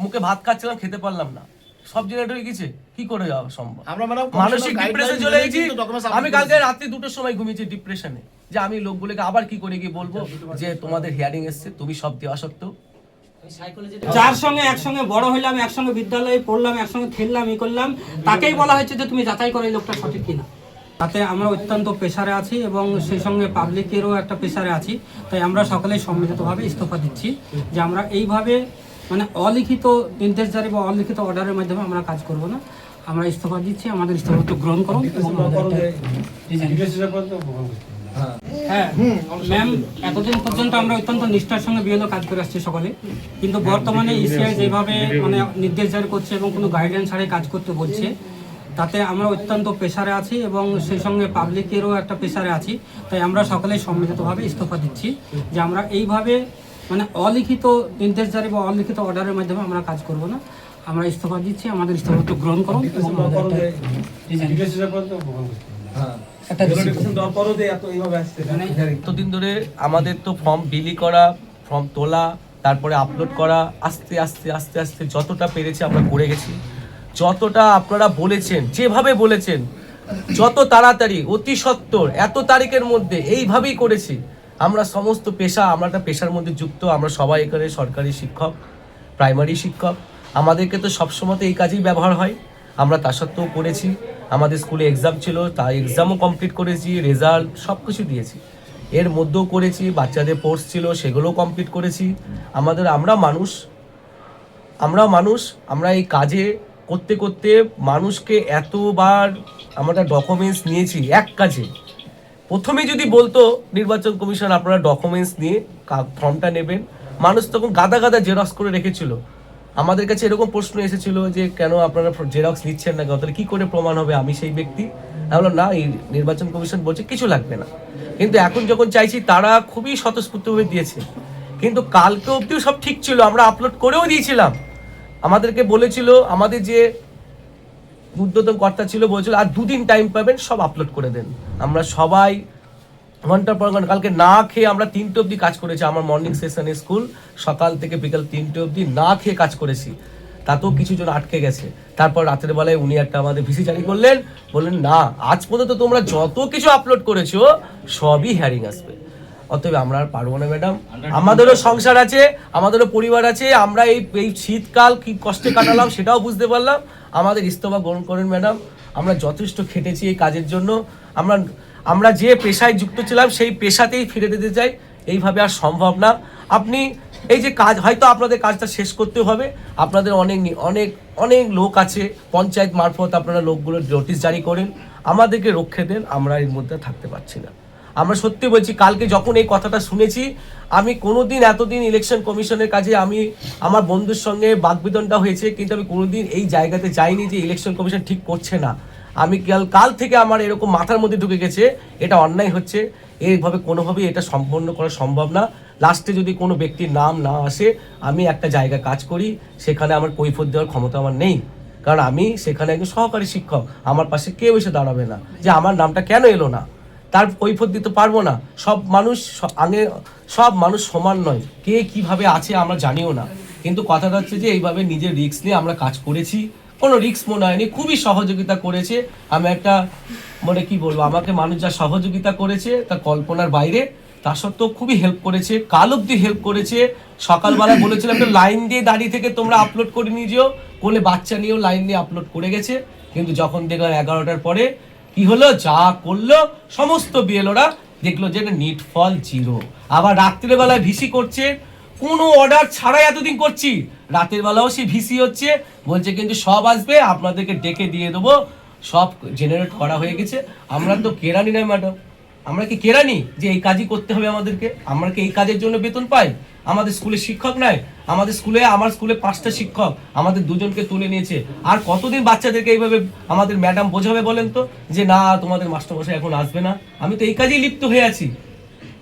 মুখে ভাত খাচ্ছিলাম, খেতে পারলাম না, সব জেনারেট হয়ে গেছে, কি করে যাওয়া সম্ভব? মানসিক ডিপ্রেশনে চলে গেছি। আমি কালকে রাত্রি 2টোর সময় ঘুমিয়েছি ডিপ্রেশনে, যে আমি লোকগুলোকে আবার কি করে গিয়ে বলবো যে তোমাদের হিয়ারিং এসছে, তুমি সব দেওয়া সত্ত্বেও। যার সঙ্গে একসঙ্গে বড় হইলাম, একসঙ্গে বিদ্যালয়ে পড়লাম, একসঙ্গে খেললাম, ই করলাম, তাকেই বলা হয়েছে যে তুমি যাচাই করো এই লোকটা সঠিক কিনা। তাতে আমরা অত্যন্ত প্রেসারে আছি এবং সেই সঙ্গে পাবলিকেরও একটা প্রেসারে আছি। তাই আমরা সকলেই সম্মিলিতভাবে ইস্তফা দিচ্ছি যে আমরা এইভাবে মানে অলিখিত নির্দেশ জারি বা অলিখিত অর্ডারের মাধ্যমে আমরা কাজ করব না। আমরা ইস্তফা দিচ্ছি, আমাদের ইস্তফাপত্র গ্রহণ করুন। হ্যাঁ ম্যাম, এতদিন পর্যন্ত আমরা অত্যন্ত নিষ্ঠার সঙ্গে বিএলও কাজ করে আসছি সকলে, কিন্তু বর্তমানে ইসিআই যেভাবে মানে নির্দেশ জারি করছে এবং কোনো গাইডলাইন ছাড়াই কাজ করতে বলছে, তাতে আমরা অত্যন্ত প্রেসারে আছি এবং সেই সঙ্গে পাবলিকেরও একটা প্রেসারে আছি। তাই আমরা সকলেই সম্মিলিতভাবে ইস্তফা দিচ্ছি যে আমরা এইভাবে মানে অলিখিত নির্দেশ জারি বা অলিখিত অর্ডারের মাধ্যমে আমরা কাজ করব না। আমরা ইস্তফা দিচ্ছি, আমাদের ইস্তফাপত্র গ্রহণ করুন। এতদিন ধরে আমাদের তো ফর্ম বিলি করা, ফর্ম তোলা, তারপরে আপলোড করা, আস্তে আস্তে আস্তে আস্তে যতটা পেরেছি আমরা করে গেছি। যতটা আপনারা বলেছেন, যেভাবে বলেছেন, যত তাড়াতাড়ি অতি সত্বর এত তারিখের মধ্যে এইভাবেই করেছি। আমরা সমস্ত পেশা, আমরা একটা পেশার মধ্যে যুক্ত, আমরা সবাই এখানে সরকারি শিক্ষক, প্রাইমারি শিক্ষক, আমাদেরকে তো সবসময় এই কাজেই ব্যবহার হয়। আমরা তা সত্ত্বেও করেছি। আমাদের স্কুলে এক্সাম ছিল, তাই এক্সামও কমপ্লিট করেছি, রেজাল্ট সব কিছু দিয়েছি। এর মধ্যেও করেছি, বাচ্চাদের কোর্স ছিল সেগুলোও কমপ্লিট করেছি। আমরা মানুষ, আমরা এই কাজে করতে করতে মানুষকে এতবার আমরা ডকুমেন্টস নিয়েছি। এক কাজে প্রথমে যদি বলতো নির্বাচন কমিশন আপনারা ডকুমেন্টস নিয়ে ফর্মটা নেবেন, মানুষ তখন গাদা গাদা জেরক্স করে রেখেছিল। আমাদের কাছে এরকম প্রশ্ন এসেছিল যে কেন আপনারা জেরক্স নিচ্ছেন না, তাহলে কি করে প্রমাণ হবে আমি সেই ব্যক্তি? আমি বললাম না, এই নির্বাচন কমিশন বলছে কিছু লাগবে না। কিন্তু এখন যখন চাইছি তারা খুবই স্বতঃস্ফূর্তভাবে দিয়েছে। কিন্তু কালকে অবধিও সব ঠিক ছিল, আমরা আপলোড করেও দিয়েছিলাম। আমাদেরকে বলেছিল, আমাদের যে ঊর্ধ্বতন কর্তা ছিল, বলেছিল আর 2 দিন টাইম পাবেন, সব আপলোড করে দেন। আমরা সবাই ঘন্টার পর ঘন্টা কালকে না খেয়ে আমরা 3টে অবধি কাজ করেছি। আমার মর্নিং সেশনে স্কুল সকাল থেকে বিকাল 3টে অবধি না খেয়ে কাজ করেছি। তাতেও কিছু জন আটকে গেছে। তারপর রাতের বেলায় উনি একটা আমাদের ভিসি জারি করলেন, বললেন না, আজ পর্যন্ত তোমরা যত কিছু আপলোড করেছো সবই হিয়ারিং আসবে। অতএব আমরা আর পারবো না ম্যাডাম, আমাদেরও সংসার আছে, আমাদেরও পরিবার আছে। আমরা এই শীতকাল কি কষ্টে কাটালাম সেটাও বুঝতে পারলাম। আমাদের ইস্তফা গ্রহণ করেন ম্যাডাম। আমরা যথেষ্ট খেটেছি এই কাজের জন্য। আমরা যে পেশায় যুক্ত ছিলাম সেই পেশাতেই ফিরে যেতে চাই। এইভাবে আর সম্ভব না। আপনি এই যে কাজ, হয়তো আপনাদের কাজটা শেষ করতে হবে, আপনাদের অনেক অনেক অনেক লোক আছে, পঞ্চায়েত মারফত আপনারা লোকগুলোর নোটিশ জারি করেন, আমাদেরকে রক্ষে দেন। আমরা এর মধ্যে থাকতে পারছি না। আমরা সত্যি বলছি, কালকে যখন এই কথাটা শুনেছি, আমি কোনোদিন এতদিন ইলেকশন কমিশনের কাছে আমার বন্ধুর সঙ্গে বাকবিতণ্ডা হয়েছে, কিন্তু আমি কোনোদিন এই জায়গাতে যাইনি যে ইলেকশন কমিশন ঠিক করছে না। আমি কাল থেকে আমার এরকম মাথার মধ্যে ঢুকে গেছে এটা অন্যায় হচ্ছে, এইভাবে কোনোভাবেই এটা সম্পন্ন করা সম্ভব না। লাস্টে যদি কোনো ব্যক্তির নাম না আসে, আমি একটা জায়গায় কাজ করি, সেখানে আমার কৈফিয়ত দেওয়ার ক্ষমতা আমার নেই। কারণ আমি সেখানে একজন সহকারী শিক্ষক, আমার পাশে কেউ এসে দাঁড়াবে না যে আমার নামটা কেন এলো না, তার কৈফিয়ত দিতে পারবো না। সব মানুষ সমান নয়, কে কিভাবে আছে আমরা জানিও না। কিন্তু কথাটা হচ্ছে যে এইভাবে নিজের রিস্ক নিয়ে আমরা কাজ করেছি, কোনো রিস্ক মনে হয়নি, খুবই সহযোগিতা করেছে। আমি একটা মানে কি বলবো, আমাকে মানুষ যা সহযোগিতা করেছে তা কল্পনার বাইরে। তা সত্ত্বেও খুবই হেল্প করেছে, কাল অব্দি হেল্প করেছে। সকালবেলা বলেছিলাম একটা লাইন দিয়ে দাঁড়িয়ে থেকে তোমরা আপলোড করে নিয়ে যেও, কোলে বাচ্চা নিয়েও লাইন দিয়ে আপলোড করে গেছে। কিন্তু যখন দেখলাম 11টার পরে কি হলো, যা করলো সমস্ত বিএলওরা দেখলো যে নিট ফল 0। আবার রাত্রের বেলায় ভিসি করছে, কোনো অর্ডার ছাড়াই এতদিন করছি, রাতের বেলাও সে ভিসি হচ্ছে, বলছে কিন্তু সব আসবে, আপনাদেরকে ডেকে দিয়ে দেবো, সব জেনারেট করা হয়ে গেছে। আমরা তো কেরানি নয় ম্যাডাম, আমরা কি কেরানি যে এই কাজই করতে হবে আমাদেরকে? আমরা কি এই কাজের জন্য বেতন পাই? আমাদের স্কুলে শিক্ষক নাই? আমার স্কুলে 5টা শিক্ষক, আমাদের 2জনকে তুলে নিয়েছে। আর কতদিন বাচ্চাদেরকে এইভাবে আমাদের ম্যাডাম বোঝাবে বলেন তো, যে না তোমাদের মাস্টারমশাই এখন আসবে না? আমি তো এই কাজেই লিপ্ত হয়ে আছি,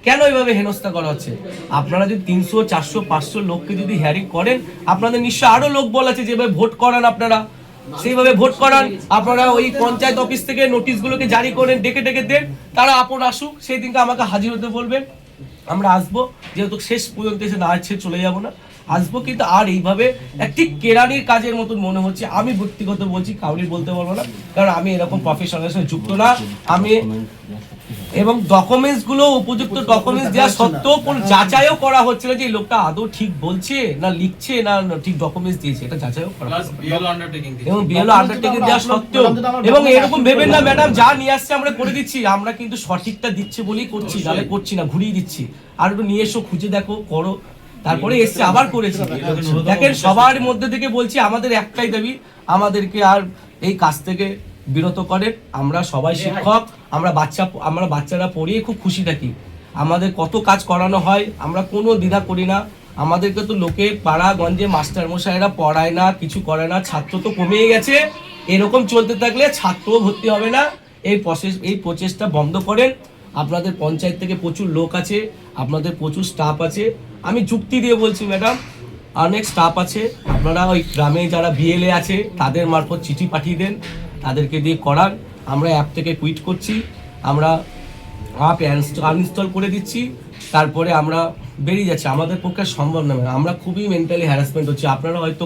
কেন এইভাবে হেনস্থা করা হচ্ছে? আপনারা যদি 300, 400, 500 লোককে যদি হিয়ারিং করেন, আপনাদের নিশ্চয় আরো লোক বল আছে যেভাবে ভোট করান, আপনারা সেইভাবে ভোট করান। আপনারা ওই পঞ্চায়েত অফিস থেকে নোটিশগুলোকে জারি করেন, ডেকে ডেকে দেন, তারা আপন আসুক, সেই দিনকে আমাকে হাজির হতে বলবেন, আমরা আসবো। যেহেতু শেষ পর্যন্ত এসে না আছে চলে যাবো না, আসবো, কিন্তু আর এইভাবে একটি কেরানির কাজের মতন মনে হচ্ছে। আমি ব্যক্তিগত বলছি, কাউরি বলতে পারবো না, কারণ আমি এরকম প্রফেশনের সাথে যুক্ত না। আমি এবং ডকুমেন্টস গুলো উপযুক্ত ডকুমেন্টস দেওয়া সত্ত্বেও কোন যাচাইও করা হচ্ছে না যে এই লোকটা আদৌ ঠিক বলছে না লিখছে না ঠিক ডকুমেন্টস দিয়েছে, এটা যাচাইও করা হচ্ছে না। এবং বিএলও আন্ডারটেকিং দেওয়া সত্ত্বেও, এবং এরকম ভেবেন না ম্যাডাম যা নিয়ে আসছে আমরা করে দিচ্ছি, আমরা কিন্তু সঠিকটা দিচ্ছে বলেই করছি, নাহলে করছি না, ঘুরিয়ে দিচ্ছি। আর একটু নিয়ে এসো, খুঁজে দেখো, করো, তারপরে এসছে আবার করেছি। দেখেন সবার মধ্যে থেকে বলছি, আমাদের একটাই দাবি, আমাদেরকে আর এই কাজ থেকে বিরত করেন। আমরা সবাই শিক্ষক, আমরা বাচ্চারা পড়িয়ে খুব খুশি থাকি। আমাদের কত কাজ করানো হয়, আমরা কোনো দ্বিধা করি না। আমাদেরকে তো লোকে পাড়া গঞ্জে মাস্টার মশাইরা পড়ায় না, কিছু করে না, ছাত্র তো কমিয়ে গেছে। এরকম চলতে থাকলে ছাত্রও ভর্তি হবে না। এই প্রচেষ্টা বন্ধ করেন। আপনাদের পঞ্চায়েত থেকে প্রচুর লোক আছে, আপনাদের প্রচুর স্টাফ আছে। আমি যুক্তি দিয়ে বলছি ম্যাডাম, অনেক স্টাফ আছে, আপনারা ওই গ্রামে যারা বিএলএ আছে তাদের মারফত চিঠি পাঠিয়ে দেন, তাদেরকে দিয়ে করান। আমরা অ্যাপ থেকে কুইট করছি, আমরা অ্যাপ আনইনস্টল করে দিচ্ছি, তারপরে আমরা বেরিয়ে যাচ্ছি। আমাদের পক্ষে সম্ভব না, আমরা খুবই মেন্টালি হ্যারাসমেন্ট হচ্ছে। আপনারা হয়তো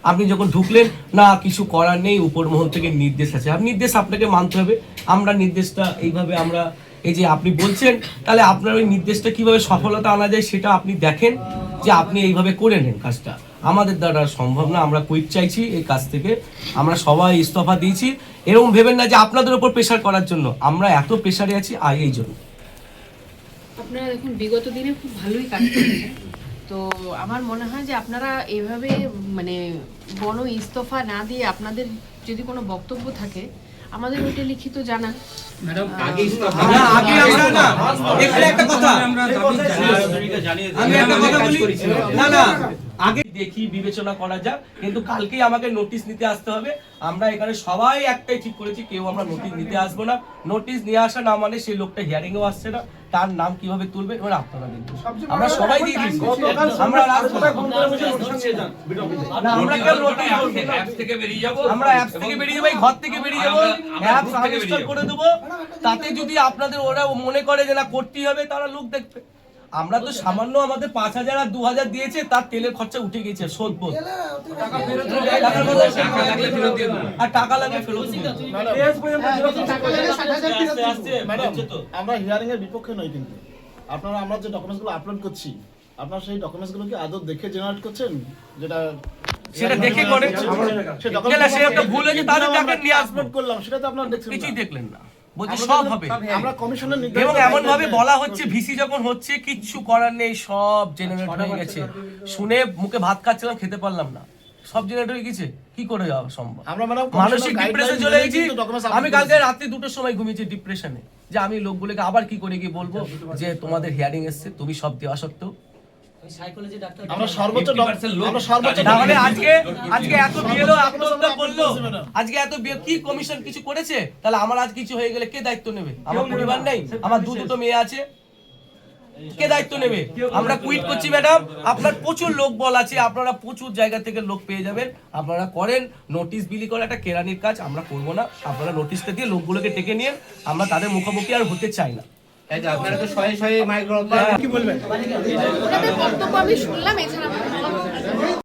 আপনি যখন ঢুকলেন না, কিছু করার নেই, উপর মহল থেকে নির্দেশ আছে, নির্দেশ আপনাকে মানতে হবে। আমরা নির্দেশটা এইভাবে আমরা এই যে আপনি বলছেন, তাহলে আপনার ওই নির্দেশটা কিভাবে সফলতা আনা যায় সেটা আপনি দেখেন, যে আপনি এইভাবে করে নেন কাজটা। আমাদের দ্বারা সম্ভব না, আমরা কুইট চাইছি এই কাজ থেকে, আমরা সবাই ইস্তফা দিয়েছি। এরকম ভেবেন না যে আপনাদের উপর প্রেশার করার জন্য, আমরা এত প্রেশারে আছি এই জন্য। আপনারা দেখুন বিগত দিনে খুব ভালোই কাজ করেছেন, তো আমার মনে হয় যে আপনারা এভাবে মানে গণ ইস্তফা না দিয়ে আপনাদের যদি কোনো বক্তব্য থাকে আমাদের ওইটা লিখিত জানান। ম্যাডাম আগে আমরা না, এখানে একটা কথা আমি একটা কথা বলি, না আগে দেখি বিবেচনা করা যাক, কিন্তু কালকেই আমাকে নোটিশ নিতে আসতে হবে। আমরা এখানে সবাই একটাই ঠিক করেছি, কেউ আমরা নোটিশ নিতে আসবো না। নোটিশ নিয়ে আসা না মানে সেই লোকটা হিয়ারিং এও আসছে না, তার নাম কিভাবে তুলবে এবার আপনারা দেখবেন। আমরা সবাই দিয়ে দিচ্ছি, আমরা আমরা কেউ নোটিশ অ্যাপস থেকে বেরিয়ে যাবো, আমরা অ্যাপস থেকে বেরিয়ে যাবো, ঘর থেকে বেরিয়ে যাবো, অ্যাপস আনইনস্টল করে দেবো। তাতে যদি আপনাদের ওরা মনে করে যে না করতেই হবে, তারা লোক দেখবে। আমরা তো সামান্য আমাদের 5,000 আর 2,000 দিয়েছে, তার তেলের খরচা উঠে গেছে, শোধ বোধ আর টাকা লাগলে ফেরত দিতে। আমরা হিয়ারিং এর বিপক্ষে নই, কিন্তু আপনারা আমরা যে ডকুমেন্টসগুলো আপলোড করছি, আপনারা সেই ডকুমেন্টসগুলো কি আদৌ দেখে জেনারেট করছেন? সেটা দেখে করে সে একটা ভুল হয়েছে, তাহলে তাকে নিয়ে আপলোড করলাম, সেটা তো আপনারা দেখছেন, কিছুই দেখলেন না, বলছে সব হবে। আমরা কমিশনের এবং এমন ভাবে বলা হচ্ছে, ভিসি যখন হচ্ছে কিচ্ছু করার নেই, সব জেনারেট হয়ে গেছে। শুনে মুখে ভাত খাচ্ছিলাম, খেতে পারলাম না, সব জেনারেট হয়ে গেছে, কি করে যাওয়া সম্ভব? মানসিক ডিপ্রেশনে চলে গেছি। আমি কালকে রাত্রি 2টোর সময় ঘুমিয়েছি ডিপ্রেশনে, যে আমি লোকগুলোকে আবার কি করে গিয়ে বলবো যে তোমাদের হিয়ারিং এসছে, তুমি সব দেওয়া সত্ত্বেও। আমরা সর্বোচ্চ তাহলে আজকে এত বিএলও আত্মহত্যা করলো, আজকে এত কি কমিশন কিছু করেছে? তাহলে আমার আজ কিছু হয়ে গেলে কে দায়িত্ব নেবে? আমার পরিবার নেই, আমার দুটো মেয়ে আছে, কে দায়িত্ব নেবে? আমরা কুইট করছি ম্যাডাম, আপনার প্রচুর লোক বল আছে, আপনারা প্রচুর জায়গা থেকে লোক পেয়ে যাবেন, আপনারা করেন। নোটিশ বিলি করা একটা কেরানির কাজ, আমরা করবো না। আপনারা নোটিশটা দিয়ে লোকগুলোকে ডেকে নিয়ে, আমরা তাদের মুখোমুখি আর হতে চাই না। ওনাদের বক্তব্য আমি শুনলাম, এছাড়া